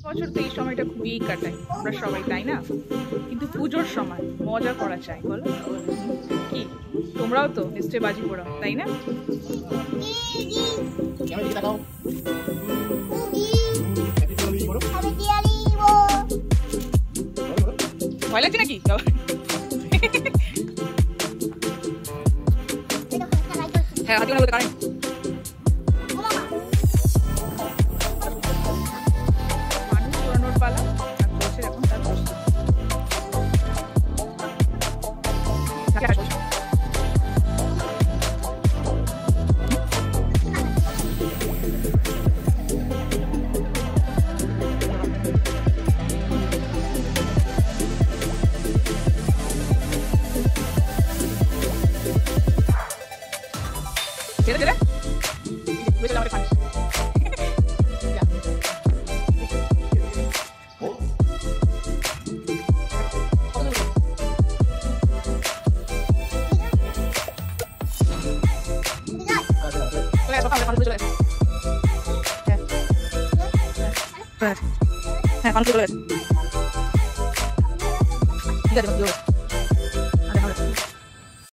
বছর তো এই সময়টা খুবই কাটাই আমরা সবাই, তাই না? কিন্তু পুজোর সময় মজা করা চাই, বলো কি? তোমরাও তো নিশ্চয়ই বাজি পোড়াও, তাই না? ভয় লাগছে নাকি? হ্যাঁ, হাতি বলতে কারেন্ট মানুষ পোড়ানোর পালা চলছে এখন। তার ছেড়ে ছেড়ে বেশ আমাদের পানি হ্যাঁ, মানুষ চলে গেছে। ঠিক আছে।